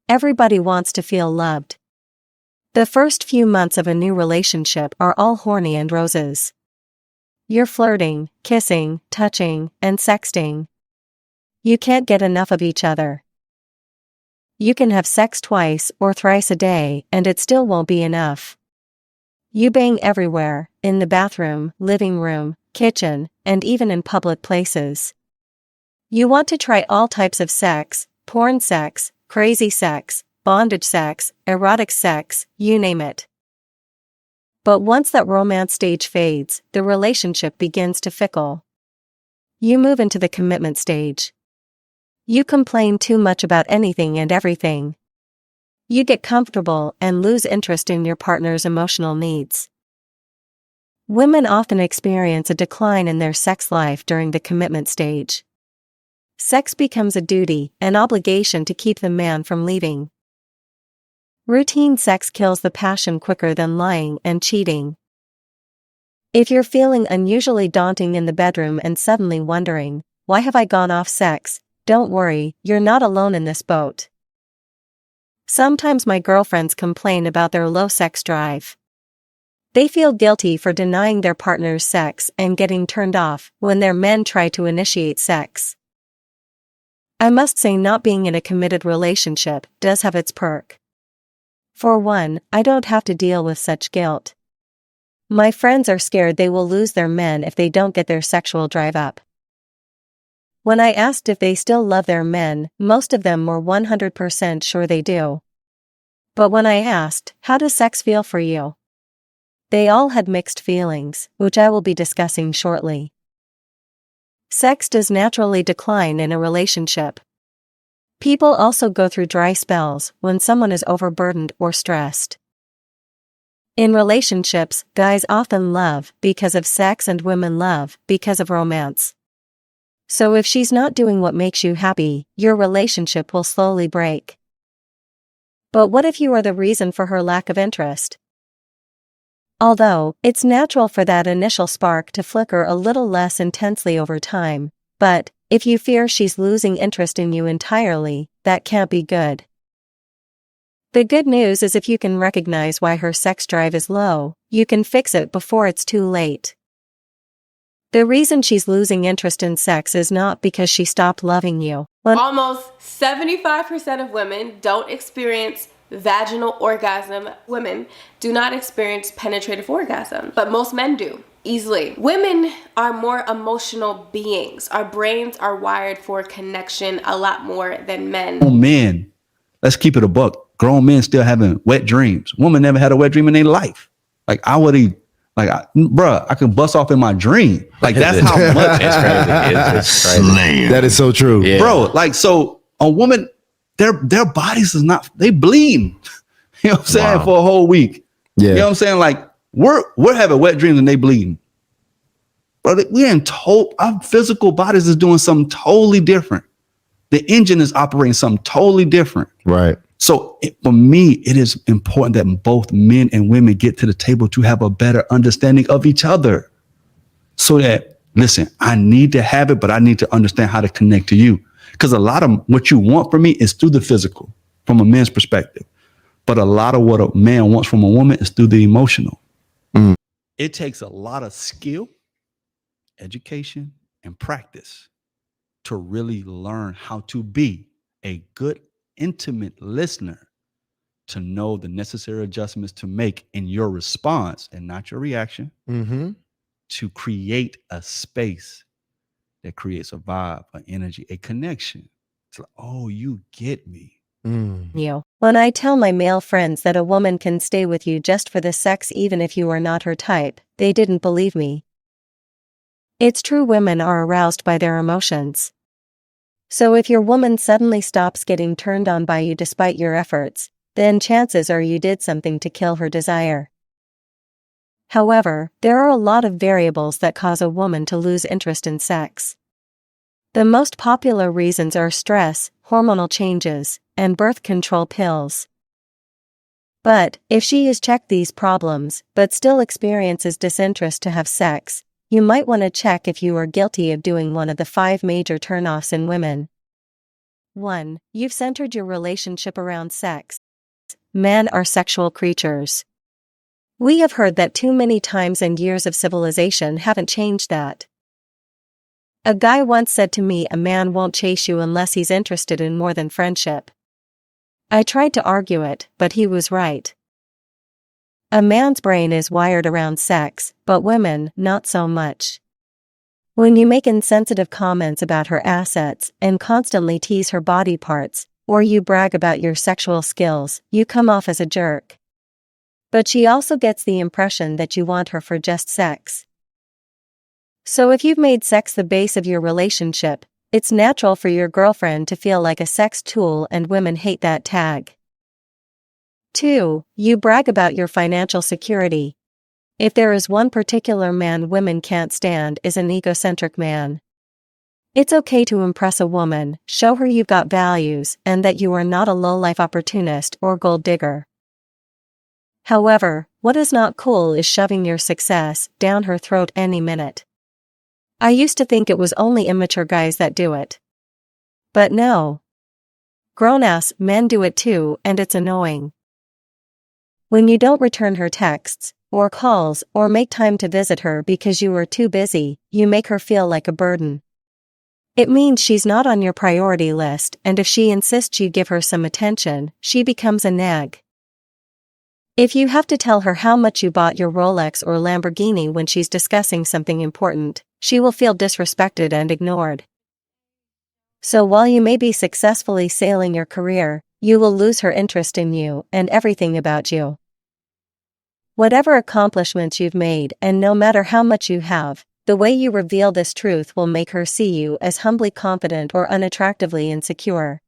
Everybody wants to feel loved. The first few months of a new relationship are all horny and roses. You're flirting, kissing, touching, and sexting. You can't get enough of each other. You can have sex twice or thrice a day and it still won't be enough. You bang everywhere, in the bathroom, living room, kitchen, and even in public places. You want to try all types of sex, porn sex, crazy sex, bondage sex, erotic sex, you name it. But once that romance stage fades, the relationship begins to fickle. You move into the commitment stage. You complain too much about anything and everything. You get comfortable and lose interest in your partner's emotional needs. Women often experience a decline in their sex life during the commitment stage. Sex becomes a duty, an obligation to keep the man from leaving. Routine sex kills the passion quicker than lying and cheating. If you're feeling unusually daunting in the bedroom and suddenly wondering, why have I gone off sex? Don't worry, you're not alone in this boat. Sometimes my girlfriends complain about their low sex drive. They feel guilty for denying their partner's sex and getting turned off when their men try to initiate sex. I must say, not being in a committed relationship does have its perk. For one, I don't have to deal with such guilt. My friends are scared they will lose their men if they don't get their sexual drive up. When I asked if they still love their men, most of them were 100% sure they do. But when I asked, how does sex feel for you? They all had mixed feelings, which I will be discussing shortly. Sex does naturally decline in a relationship. People also go through dry spells when someone is overburdened or stressed. In relationships, guys often love because of sex and women love because of romance. So if she's not doing what makes you happy, your relationship will slowly break. But what if you are the reason for her lack of interest? Although, it's natural for that initial spark to flicker a little less intensely over time, but if you fear she's losing interest in you entirely, that can't be good. The good news is, if you can recognize why her sex drive is low, you can fix it before it's too late. The reason she's losing interest in sex is not because she stopped loving you. Almost 75% of women don't experience vaginal orgasm. Women do not experience penetrative orgasm, but most men do, easily. Women are more emotional beings. Our brains are wired for connection a lot more than men. Grown men, let's keep it a buck. Grown men still having wet dreams. Woman never had a wet dream in their life. Like, bruh, I can bust off in my dream. Like, that's how much. It's crazy. It's crazy. That is so true. Yeah. Bro, like, so a woman, their bodies is not, they bleed. You know what I'm saying? Wow. For a whole week. Yeah. You know what I'm saying? Like, we're having wet dreams and they bleeding. But our physical bodies is doing something totally different. The engine is operating something totally different. Right. So for me, it is important that both men and women get to the table to have a better understanding of each other. So that, listen, I need to have it, but I need to understand how to connect to you. Because a lot of what you want from me is through the physical, from a man's perspective. But a lot of what a man wants from a woman is through the emotional. Mm. It takes a lot of skill, education, and practice to really learn how to be a good, intimate listener, to know the necessary adjustments to make in your response and not your reaction, to create a space that creates a vibe, an energy, a connection. It's like, oh, you get me. When I tell my male friends that a woman can stay with you just for the sex even if you are not her type, they didn't believe me. It's true, women are aroused by their emotions. So if your woman suddenly stops getting turned on by you despite your efforts, then chances are you did something to kill her desire. However, there are a lot of variables that cause a woman to lose interest in sex. The most popular reasons are stress, hormonal changes, and birth control pills. But if she has checked these problems but still experiences disinterest to have sex, you might want to check if you are guilty of doing one of the 5 major turnoffs in women. 1. You've centered your relationship around sex. Men are sexual creatures. We have heard that too many times, and years of civilization haven't changed that. A guy once said to me, a man won't chase you unless he's interested in more than friendship. I tried to argue it, but he was right. A man's brain is wired around sex, but women, not so much. When you make insensitive comments about her assets and constantly tease her body parts, or you brag about your sexual skills, you come off as a jerk. But she also gets the impression that you want her for just sex. So if you've made sex the base of your relationship, it's natural for your girlfriend to feel like a sex tool, and women hate that tag. 2. You brag about your financial security. If there is one particular man women can't stand, is an egocentric man. It's okay to impress a woman, show her you've got values, and that you are not a low-life opportunist or gold digger. However, what is not cool is shoving your success down her throat any minute. I used to think it was only immature guys that do it. But no. Grown-ass men do it too, and it's annoying. When you don't return her texts, or calls, or make time to visit her because you are too busy, you make her feel like a burden. It means she's not on your priority list, and if she insists you give her some attention, she becomes a nag. If you have to tell her how much you bought your Rolex or Lamborghini when she's discussing something important, she will feel disrespected and ignored. So while you may be successfully sailing your career, you will lose her interest in you and everything about you. Whatever accomplishments you've made, and no matter how much you have, the way you reveal this truth will make her see you as humbly confident or unattractively insecure.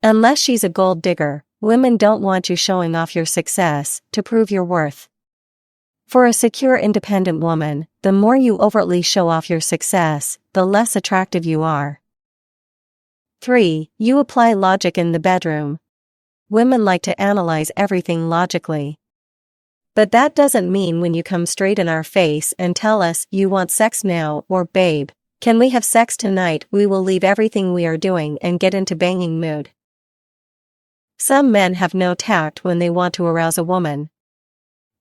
Unless she's a gold digger, women don't want you showing off your success to prove your worth. For a secure, independent woman, the more you overtly show off your success, the less attractive you are. 3. You apply logic in the bedroom. Women like to analyze everything logically. But that doesn't mean when you come straight in our face and tell us you want sex now, or babe, can we have sex tonight, we will leave everything we are doing and get into banging mood. Some men have no tact when they want to arouse a woman.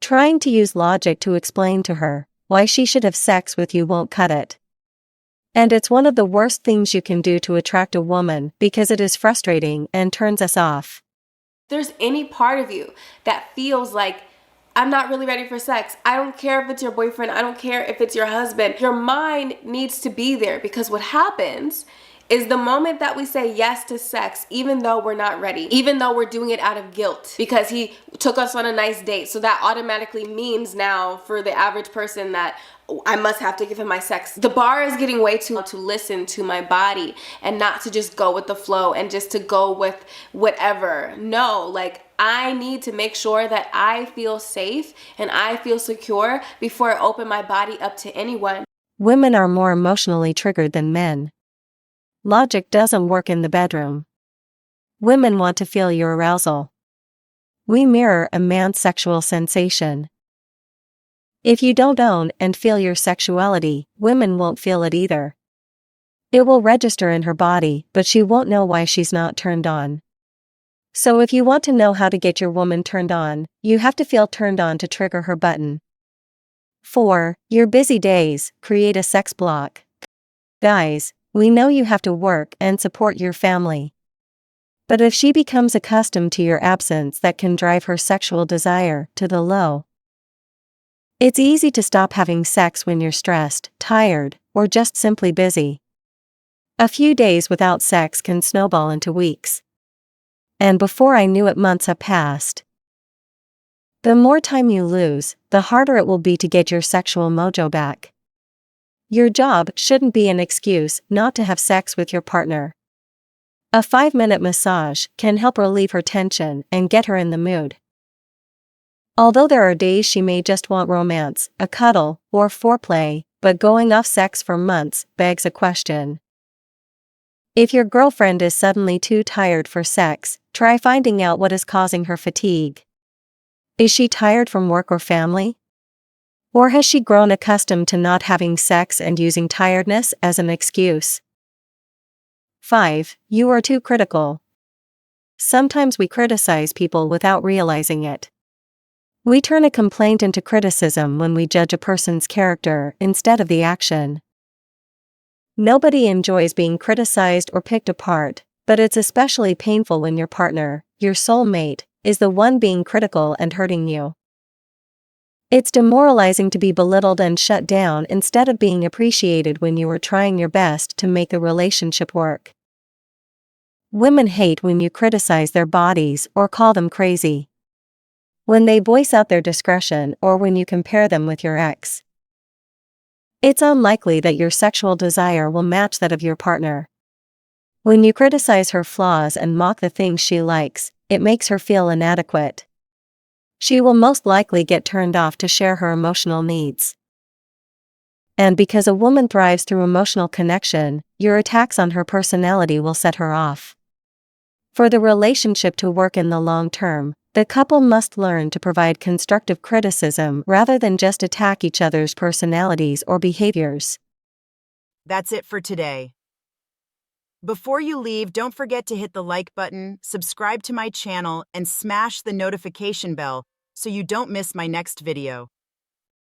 Trying to use logic to explain to her why she should have sex with you won't cut it. And it's one of the worst things you can do to attract a woman, because it is frustrating and turns us off. If there's any part of you that feels like, I'm not really ready for sex, I don't care if it's your boyfriend, I don't care if it's your husband, your mind needs to be there, because what happens is the moment that we say yes to sex, even though we're not ready, even though we're doing it out of guilt because he took us on a nice date, so that automatically means now for the average person that I must have to give him my sex. The bar is getting way too to listen to my body and not to just go with the flow and just to go with whatever. No, like I need to make sure that I feel safe and I feel secure before I open my body up to anyone. Women are more emotionally triggered than men. Logic doesn't work in the bedroom. Women want to feel your arousal. We mirror a man's sexual sensation. If you don't own and feel your sexuality, women won't feel it either. It will register in her body, but she won't know why she's not turned on. So if you want to know how to get your woman turned on, you have to feel turned on to trigger her button. 4. Your busy days create a sex block. Guys, we know you have to work and support your family. But if she becomes accustomed to your absence, that can drive her sexual desire to the low. It's easy to stop having sex when you're stressed, tired, or just simply busy. A few days without sex can snowball into weeks. And before I knew it, months have passed. The more time you lose, the harder it will be to get your sexual mojo back. Your job shouldn't be an excuse not to have sex with your partner. A 5-minute massage can help relieve her tension and get her in the mood. Although there are days she may just want romance, a cuddle, or foreplay, but going off sex for months begs a question. If your girlfriend is suddenly too tired for sex, try finding out what is causing her fatigue. Is she tired from work or family? Or has she grown accustomed to not having sex and using tiredness as an excuse? 5. You are too critical. Sometimes we criticize people without realizing it. We turn a complaint into criticism when we judge a person's character instead of the action. Nobody enjoys being criticized or picked apart, but it's especially painful when your partner, your soulmate, is the one being critical and hurting you. It's demoralizing to be belittled and shut down instead of being appreciated when you are trying your best to make a relationship work. Women hate when you criticize their bodies or call them crazy. When they voice out their discretion or when you compare them with your ex. It's unlikely that your sexual desire will match that of your partner. When you criticize her flaws and mock the things she likes, it makes her feel inadequate. She will most likely get turned off to share her emotional needs. And because a woman thrives through emotional connection, your attacks on her personality will set her off. For the relationship to work in the long term, the couple must learn to provide constructive criticism rather than just attack each other's personalities or behaviors. That's it for today. Before you leave, don't forget to hit the like button, subscribe to my channel, and smash the notification bell so you don't miss my next video.